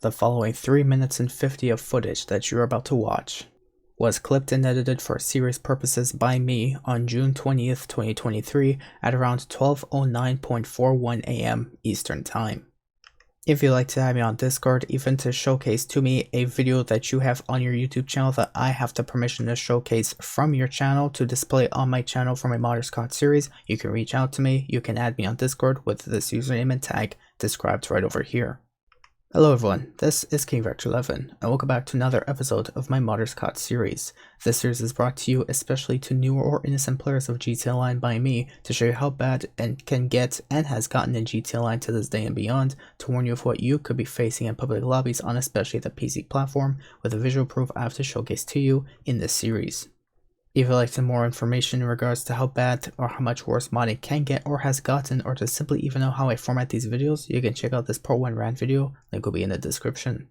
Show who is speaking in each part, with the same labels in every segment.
Speaker 1: The following 3 minutes and 50 of footage that you're about to watch was clipped and edited for series purposes by me on June 20th, 2023 at around 12:09.41 AM Eastern Time. If you'd like to have me on Discord, even to showcase to me a video that you have on your YouTube channel that I have the permission to showcase from your channel to display on my channel from a Modders COD series, you can reach out to me. You can add me on Discord with this username and tag described right over here. Hello everyone, this is KingVector11, and welcome back to another episode of my Modders COD series. This series is brought to you especially to newer or innocent players of GTA Online by me to show you how bad and can get and has gotten in GTA Online to this day and beyond, to warn you of what you could be facing in public lobbies on especially the PC platform, with a visual proof I have to showcase to you in this series. If you'd like some more information in regards to how bad or how much worse modding can get or has gotten, or to simply even know how I format these videos, you can check out this part 1 rant video, link will be in the description.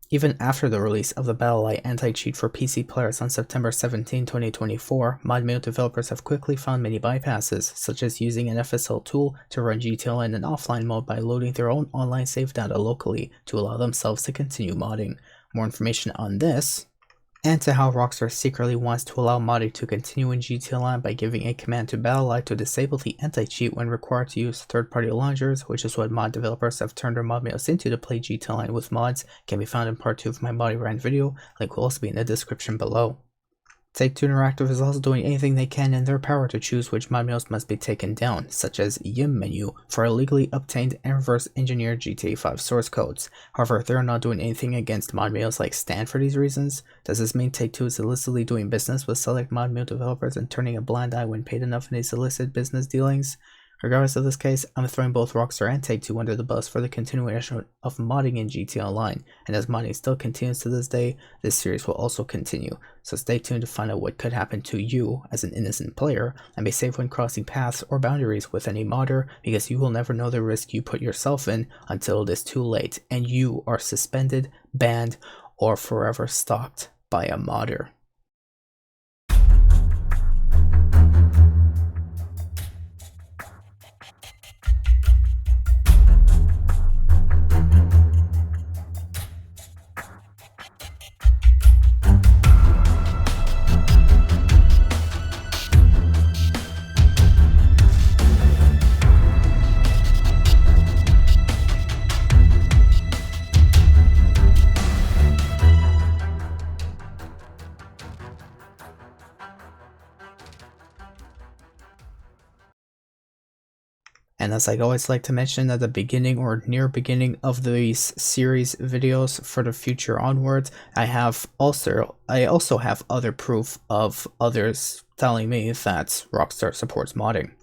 Speaker 1: Even after the release of the BattlEye anti-cheat for PC players on September 17, 2024, ModMail developers have quickly found many bypasses, such as using an FSL tool to run GTA Online in offline mode by loading their own online save data locally to allow themselves to continue modding. More information on this, and to how Rockstar secretly wants to allow modding to continue in GTA Online by giving a command to BattlEye to disable the anti-cheat when required to use third-party launchers, which is what mod developers have turned their mod mails into to play GTA Online with mods, can be found in part 2 of my body rant video. Link will also be in the description below. Take-Two Interactive is also doing anything they can in their power to choose which mod mails must be taken down, such as YIM menu for illegally obtained and reverse engineered GTA 5 source codes. However, they're not doing anything against mod mails like Stan for these reasons. Does this mean Take-Two is illicitly doing business with select mod mail developers and turning a blind eye when paid enough in these illicit business dealings? Regardless of this case, I'm throwing both Rockstar and Take-Two under the bus for the continuation of modding in GTA Online, and as modding still continues to this day, this series will also continue, so stay tuned to find out what could happen to you as an innocent player, and be safe when crossing paths or boundaries with any modder, because you will never know the risk you put yourself in until it is too late, and you are suspended, banned, or forever stalked by a modder. And as I always like to mention at the beginning or near beginning of these series videos for the future onwards, I also have other proof of others telling me that Rockstar supports modding.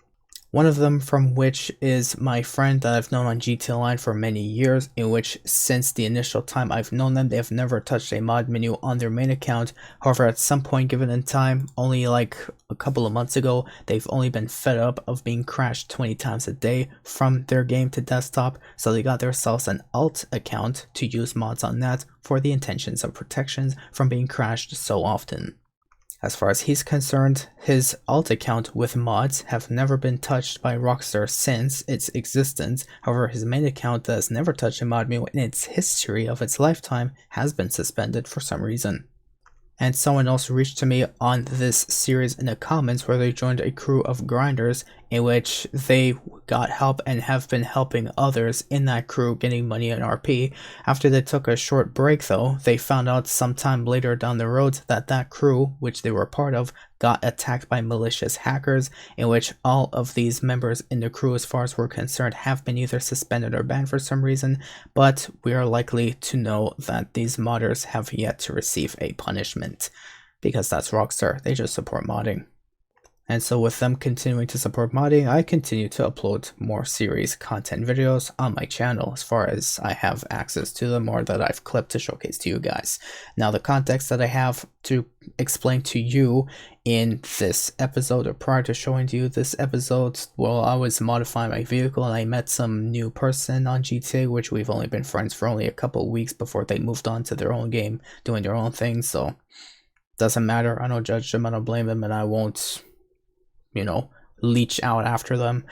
Speaker 1: One of them from which is my friend that I've known on GTA Online for many years, in which since the initial time I've known them, they have never touched a mod menu on their main account. However, at some point given in time, only like a couple of months ago, they've only been fed up of being crashed 20 times a day from their game to desktop, so they got themselves an alt account to use mods on that for the intentions of protections from being crashed so often. As far as he's concerned, his alt account with mods have never been touched by Rockstar since its existence. However, his main account that has never touched a mod menu in its history of its lifetime has been suspended for some reason. And someone else reached to me on this series in the comments where they joined a crew of grinders in which they got help and have been helping others in that crew getting money and RP. After they took a short break though, they found out sometime later down the road that that crew, which they were part of, got attacked by malicious hackers, in which all of these members in the crew, as far as we're concerned, have been either suspended or banned for some reason, but we are likely to know that these modders have yet to receive a punishment, because that's Rockstar, they just support modding. And so with them continuing to support modding, I continue to upload more series content videos on my channel as far as I have access to them or that I've clipped to showcase to you guys. Now the context that I have to explain to you in this episode, or prior to showing to you this episode, well, I was modifying my vehicle and I met some new person on GTA, which we've only been friends for only a couple weeks before they moved on to their own game, doing their own thing, so doesn't matter. I don't judge them, I don't blame them, and I won't, you know, leech out after them.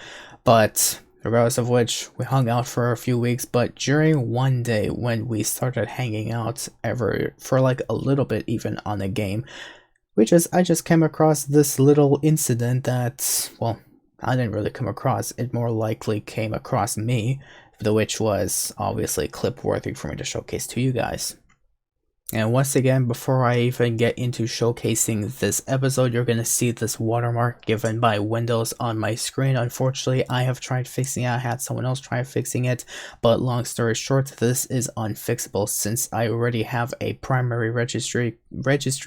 Speaker 1: But Regardless of which, we hung out for a few weeks, but during one day when we started hanging out for like a little bit even on a game, I just came across this little incident that, well, I didn't really come across, it more likely came across me, which was obviously clip worthy for me to showcase to you guys. And once again, before I even get into showcasing this episode, you're going to see this watermark given by Windows on my screen. Unfortunately, I have tried fixing it. I had someone else try fixing it, but long story short, this is unfixable since I already have a primary registry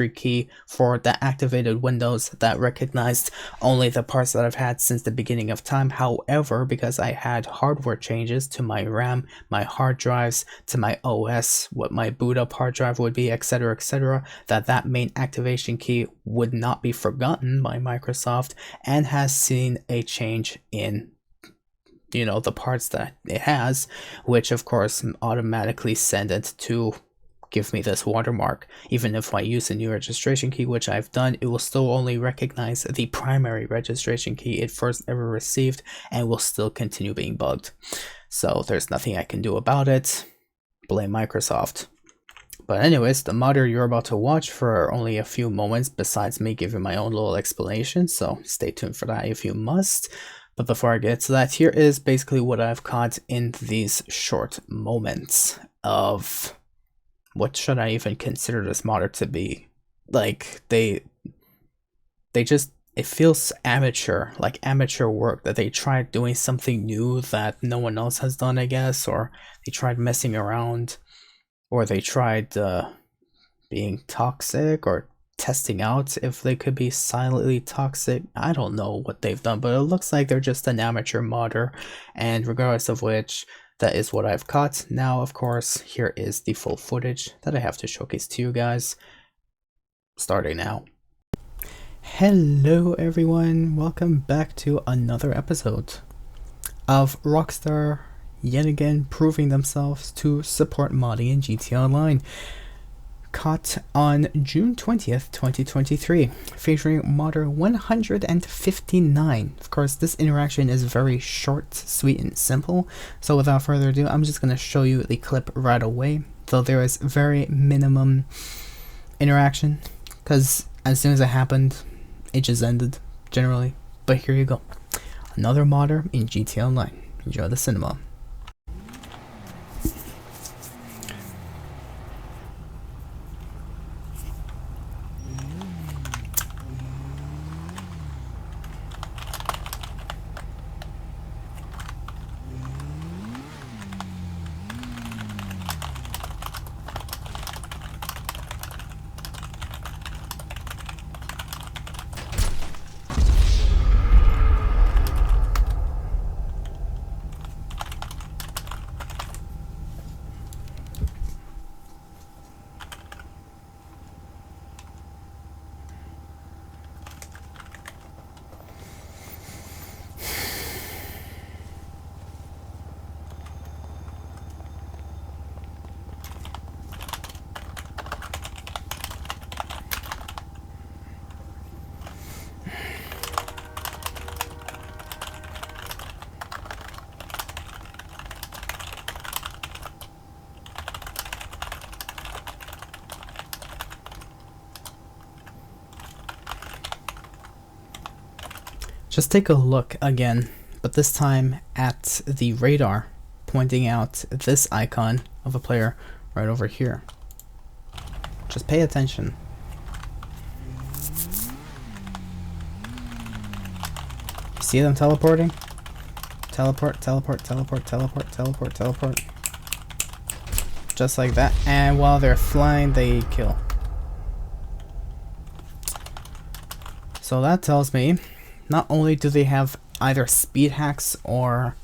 Speaker 1: key for the activated Windows that recognized only the parts that I've had since the beginning of time. However, because I had hardware changes to my RAM, my hard drives, to my OS, what my boot up hard drive would be, etc., that main activation key would not be forgotten by Microsoft and has seen a change in, you know, the parts that it has, which of course automatically send it to give me this watermark. Even if I use a new registration key, which I've done, it will still only recognize the primary registration key it first ever received and will still continue being bugged. So there's nothing I can do about it. Blame Microsoft. But anyways, the modder you're about to watch for only a few moments besides me giving my own little explanation, so stay tuned for that if you must. But before I get to that, here is basically what I've caught in these short moments of what should I even consider this modder to be. Like, they just, it feels amateur, like amateur work, that they tried doing something new that no one else has done, I guess, or they tried messing around, or they tried being toxic or testing out if they could be silently toxic. I don't know what they've done, but it looks like they're just an amateur modder, and regardless of which, that is what I've caught. Now, of course, here is the full footage that I have to showcase to you guys, starting now. Hello everyone, welcome back to another episode of Rockstar yet again proving themselves to support modding in GTA Online. Caught on June 20th, 2023, featuring modder 159. Of course, this interaction is very short, sweet, and simple, so without further ado, I'm just going to show you the clip right away, though there is very minimum interaction, because as soon as it happened, it just ended, generally. But here you go. Another modder in GTA Online. Enjoy the cinema. Just take a look again, but this time at the radar, pointing out this icon of a player right over here. Just pay attention. See them teleporting? Teleport, teleport, teleport, teleport, teleport, teleport. Just like that. And while they're flying, they kill. So that tells me not only do they have either speed hacks or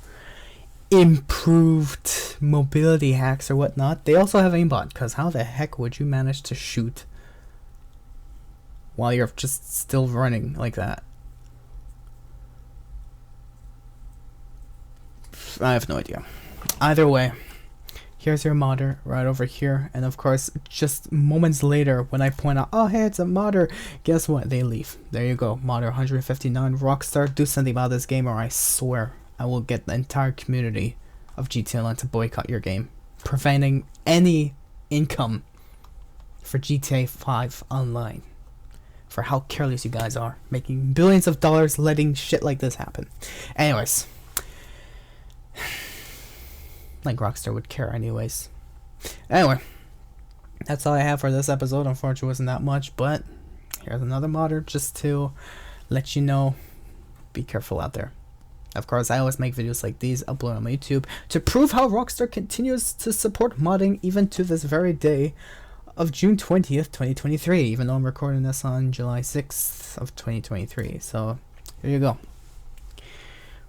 Speaker 1: improved mobility hacks or whatnot, they also have aimbot, because how the heck would you manage to shoot while you're just still running like that? I have no idea. Either way, here's your modder right over here, and of course, just moments later when I point out, oh hey, it's a modder, guess what? They leave. There you go, modder 159. Rockstar, do something about this game or I swear I will get the entire community of GTA Online to boycott your game, preventing any income for GTA 5 Online. For how careless you guys are, making billions of dollars letting shit like this happen. Anyways, like Rockstar would care anyways. Anyway, that's all I have for this episode. Unfortunately, it wasn't that much, but here's another modder just to let you know, be careful out there. Of course, I always make videos like these, upload on my YouTube, to prove how Rockstar continues to support modding even to this very day of June 20th, 2023, even though I'm recording this on July 6th of 2023. So, here you go.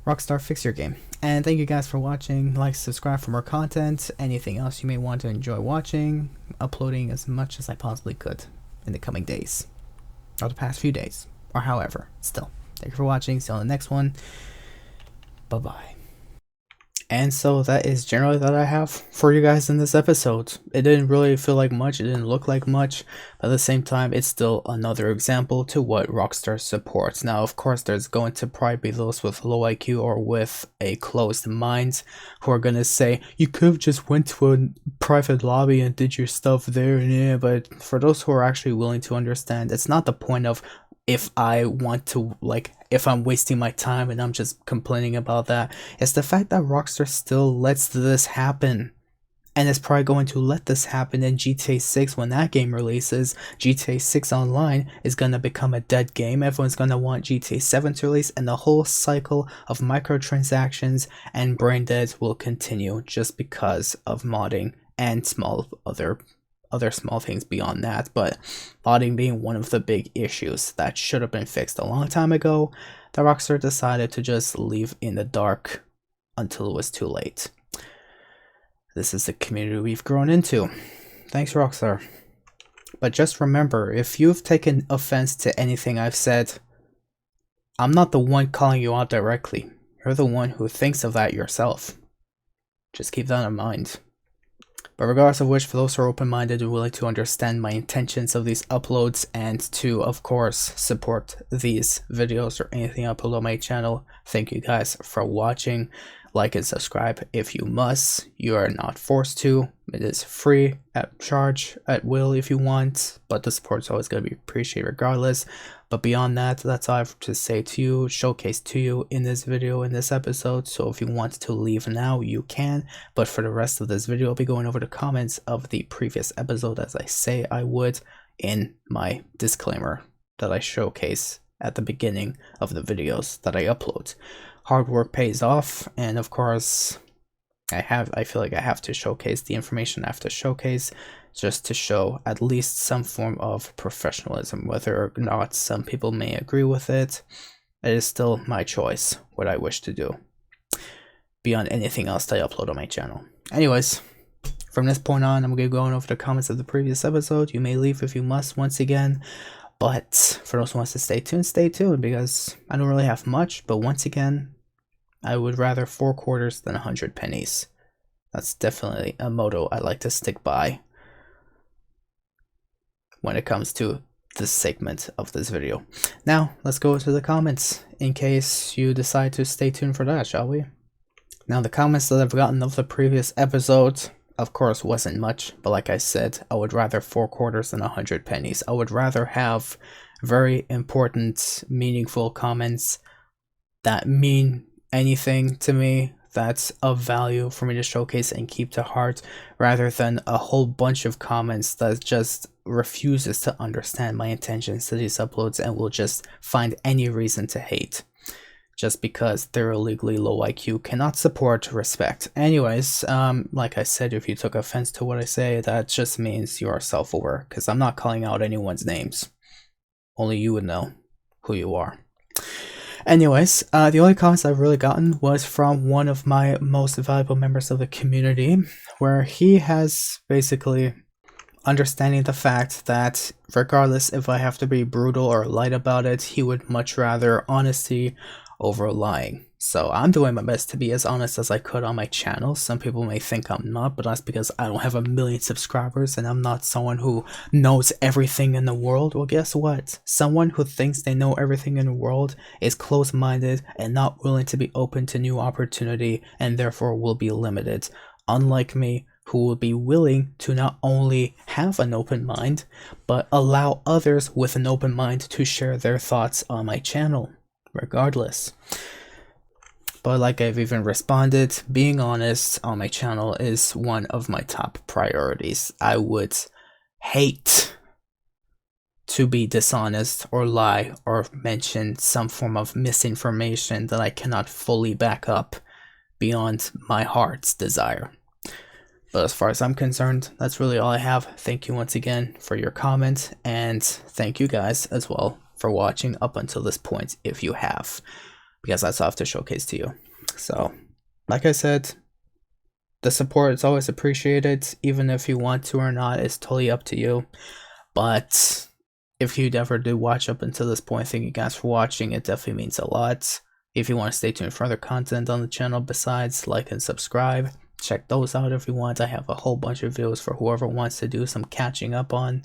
Speaker 1: Rockstar, fix your game. And thank you guys for watching. Like, subscribe for more content. Anything else you may want to enjoy watching. Uploading as much as I possibly could in the coming days. Or the past few days. Or however. Still, thank you for watching. See you on the next one. Bye-bye. And so that is generally that I have for you guys in this episode. It didn't really feel like much, it didn't look like much, but at the same time, it's still another example to what Rockstar supports. Now, of course, there's going to probably be those with low IQ or with a closed mind who are going to say, you could have just went to a private lobby and did your stuff there, yeah, but for those who are actually willing to understand, it's not the point of if I want to, like, if I'm wasting my time and I'm just complaining about that. It's the fact that Rockstar still lets this happen. And it's probably going to let this happen in GTA 6 when that game releases. GTA 6 Online is going to become a dead game. Everyone's going to want GTA 7 to release, and the whole cycle of microtransactions and brain dead will continue just because of modding and other small things beyond that, but modding being one of the big issues that should have been fixed a long time ago, that Rockstar decided to just leave in the dark until it was too late. This is the community we've grown into. Thanks, Rockstar. But just remember, if you've taken offense to anything I've said, I'm not the one calling you out directly. You're the one who thinks of that yourself. Just keep that in mind. But regardless of which, for those who are open-minded and willing to understand my intentions of these uploads and to, of course, support these videos or anything I upload on my channel, thank you guys for watching. Like and subscribe if you must. You are not forced to. It is free, at charge, at will if you want, but the support is always going to be appreciated regardless. But beyond that, that's all I have to say to you, showcase to you in this video, in this episode. So if you want to leave now, you can. But for the rest of this video, I'll be going over the comments of the previous episode, as I say I would in my disclaimer that I showcase at the beginning of the videos that I upload. Hard work pays off, and of course, I feel like I have to showcase the information I have to showcase just to show at least some form of professionalism. Whether or not some people may agree with it, it is still my choice what I wish to do beyond anything else that I upload on my channel. Anyways, from this point on, I'm going to be going over the comments of the previous episode. You may leave if you must once again, but for those who wants to stay tuned because I don't really have much, but once again, I would rather 4 quarters than 100 pennies. That's definitely a motto I like to stick by when it comes to this segment of this video. Now, let's go to the comments in case you decide to stay tuned for that, shall we? Now, the comments that I've gotten of the previous episode, of course, wasn't much, but like I said, I would rather 4 quarters than 100 pennies. I would rather have very important, meaningful comments that mean anything to me, that's of value for me to showcase and keep to heart, rather than a whole bunch of comments that just refuses to understand my intentions to these uploads and will just find any reason to hate just because they're illegally low IQ, cannot support respect. Anyways, like I said, if you took offense to what I say, that just means you are self-aware, because I'm not calling out anyone's names. Only you would know who you are. Anyways, the only comments I've really gotten was from one of my most valuable members of the community, where he has basically understanding the fact that regardless if I have to be brutal or light about it, he would much rather honesty over lying. So I'm doing my best to be as honest as I could on my channel. Some people may think I'm not, but that's because I don't have 1 million subscribers and I'm not someone who knows everything in the world. Well, guess what? Someone who thinks they know everything in the world is close-minded and not willing to be open to new opportunity, and therefore will be limited. Unlike me, who will be willing to not only have an open mind, but allow others with an open mind to share their thoughts on my channel, regardless. But like I've even responded, being honest on my channel is one of my top priorities. I would hate to be dishonest or lie or mention some form of misinformation that I cannot fully back up beyond my heart's desire. But as far as I'm concerned, that's really all I have. Thank you once again for your comment, and thank you guys as well for watching up until this point if you have, because that's all I have to showcase to you. So, like I said, the support is always appreciated, even if you want to or not, it's totally up to you. But if you ever do watch up until this point, thank you guys for watching. It definitely means a lot. If you want to stay tuned for other content on the channel besides like and subscribe, check those out if you want. I have a whole bunch of videos for whoever wants to do some catching up on,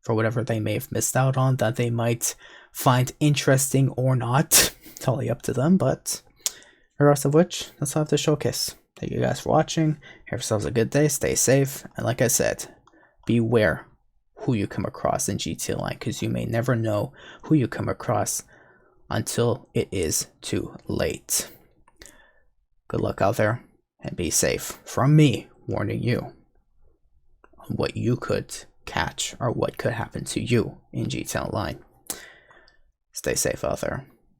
Speaker 1: for whatever they may have missed out on that they might find interesting or not. Totally up to them, but the rest of which, that's all I have to showcase. Thank you guys for watching. Have yourselves a good day, stay safe, and like I said, beware who you come across in GTA Online, because you may never know who you come across until it is too late. Good luck out there, and be safe. From me, warning you on what you could catch or what could happen to you in GTA Online. Stay safe out there.